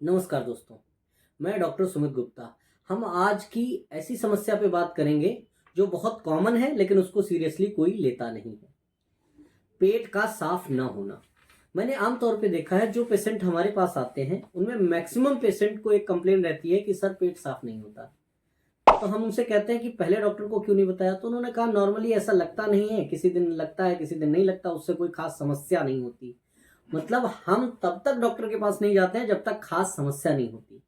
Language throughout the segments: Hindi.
नमस्कार दोस्तों, मैं डॉक्टर सुमित गुप्ता। हम आज की ऐसी समस्या पे बात करेंगे जो बहुत कॉमन है लेकिन उसको सीरियसली कोई लेता नहीं है। पेट का साफ ना होना। मैंने आमतौर पे देखा है जो पेशेंट हमारे पास आते हैं उनमें मैक्सिमम पेशेंट को एक कंप्लेन रहती है कि सर पेट साफ नहीं होता। तो हम उनसे कहते हैं कि पहले डॉक्टर को क्यों नहीं बताया, तो उन्होंने कहा नॉर्मली ऐसा लगता नहीं है, किसी दिन लगता है किसी दिन नहीं लगता, उससे कोई खास समस्या नहीं होती। मतलब हम तब तक डॉक्टर के पास नहीं जाते हैं जब तक खास समस्या नहीं होती।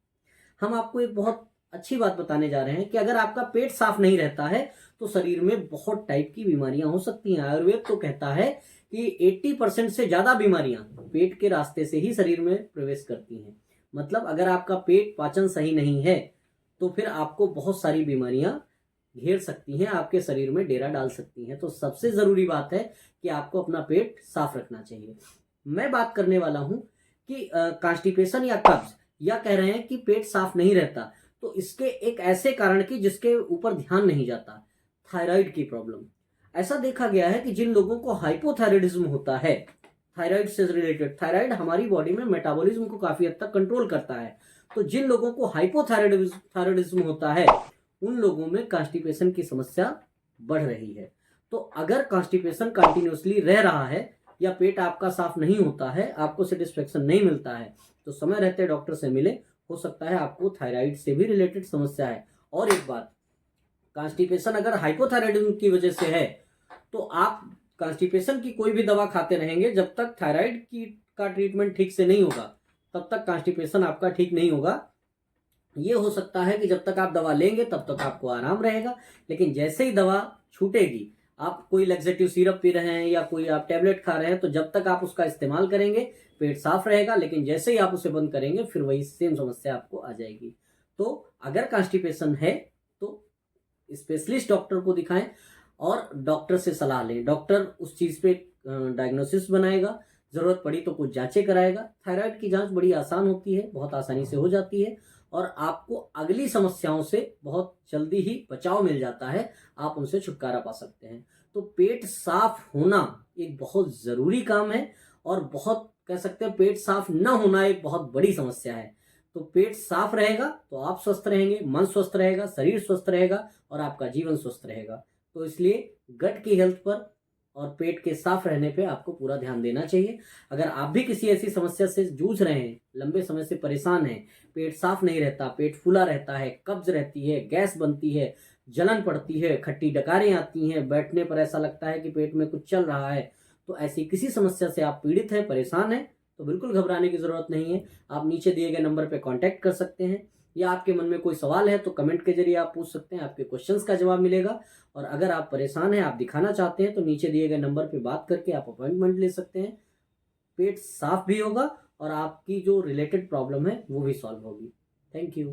हम आपको एक बहुत अच्छी बात बताने जा रहे हैं कि अगर आपका पेट साफ नहीं रहता है तो शरीर में बहुत टाइप की बीमारियां हो सकती हैं। आयुर्वेद तो कहता है कि 80% से ज्यादा बीमारियां पेट के रास्ते से ही शरीर में प्रवेश करती हैं। मतलब अगर आपका पेट पाचन सही नहीं है तो फिर आपको बहुत सारी बीमारियां घेर सकती हैं, आपके शरीर में डेरा डाल सकती हैं। तो सबसे जरूरी बात है कि आपको अपना पेट साफ रखना चाहिए। मैं बात करने वाला हूं कि कॉन्स्टिपेशन या कब्ज, या कह रहे हैं कि पेट साफ नहीं रहता, तो इसके एक ऐसे कारण की जिसके ऊपर ध्यान नहीं जाता। थायराइड की प्रॉब्लम। ऐसा देखा गया है कि जिन लोगों को हाइपोथायराइडिज्म होता है, थायराइड से रिलेटेड, थायराइड हमारी बॉडी में मेटाबॉलिज्म को काफी हद तक कंट्रोल करता है। तो जिन लोगों को हाइपोथायराइडिज्म होता है उन लोगों में कॉन्स्टिपेशन की समस्या बढ़ रही है। तो अगर कॉन्स्टिपेशन कंटिन्यूसली रह रहा है या पेट आपका साफ नहीं होता है, आपको सेटिस्फेक्शन नहीं मिलता है, तो समय रहते डॉक्टर से मिले। हो सकता है आपको थायराइड से भी रिलेटेड समस्या है। और एक बात, कॉन्स्टिपेशन अगर हाइपोथायराइडिज्म की वजह से है तो आप कॉन्स्टिपेशन की कोई भी दवा खाते रहेंगे, जब तक थायराइड की का ट्रीटमेंट ठीक से नहीं होगा तब तक कॉन्स्टिपेशन आपका ठीक नहीं होगा। ये हो सकता है कि जब तक आप दवा लेंगे तब तक आपको आराम रहेगा, लेकिन जैसे ही दवा छूटेगी, आप कोई लैक्सेटिव सिरप पी रहे हैं या कोई आप टैबलेट खा रहे हैं, तो जब तक आप उसका इस्तेमाल करेंगे पेट साफ रहेगा, लेकिन जैसे ही आप उसे बंद करेंगे फिर वही सेम समस्या आपको आ जाएगी। तो अगर कॉन्स्टिपेशन है तो स्पेशलिस्ट डॉक्टर को दिखाएं और डॉक्टर से सलाह लें। डॉक्टर उस चीज पे डायग्नोसिस बनाएगा, जरूरत पड़ी तो कुछ जांचें कराएगा। थायराइड की जांच बड़ी आसान होती है, बहुत आसानी से हो जाती है और आपको अगली समस्याओं से बहुत जल्दी ही बचाव मिल जाता है, आप उनसे छुटकारा पा सकते हैं। तो पेट साफ होना एक बहुत जरूरी काम है और बहुत कह सकते हैं पेट साफ न होना एक बहुत बड़ी समस्या है। तो पेट साफ रहेगा तो आप स्वस्थ रहेंगे, मन स्वस्थ रहेगा, शरीर स्वस्थ रहेगा और आपका जीवन स्वस्थ रहेगा। तो इसलिए गट की हेल्थ पर और पेट के साफ रहने पे आपको पूरा ध्यान देना चाहिए। अगर आप भी किसी ऐसी समस्या से जूझ रहे हैं, लंबे समय से परेशान हैं, पेट साफ नहीं रहता, पेट फूला रहता है, कब्ज रहती है, गैस बनती है, जलन पड़ती है, खट्टी डकारें आती हैं, बैठने पर ऐसा लगता है कि पेट में कुछ चल रहा है, तो ऐसी किसी समस्या से आप पीड़ित हैं, परेशान हैं, तो बिल्कुल घबराने की जरूरत नहीं है। आप नीचे दिए गए नंबर पर कॉन्टैक्ट कर सकते हैं, या आपके मन में कोई सवाल है तो कमेंट के जरिए आप पूछ सकते हैं, आपके क्वेश्चंस का जवाब मिलेगा। और अगर आप परेशान हैं, आप दिखाना चाहते हैं, तो नीचे दिए गए नंबर पे बात करके आप अपॉइंटमेंट ले सकते हैं। पेट साफ भी होगा और आपकी जो रिलेटेड प्रॉब्लम है वो भी सॉल्व होगी। Thank you.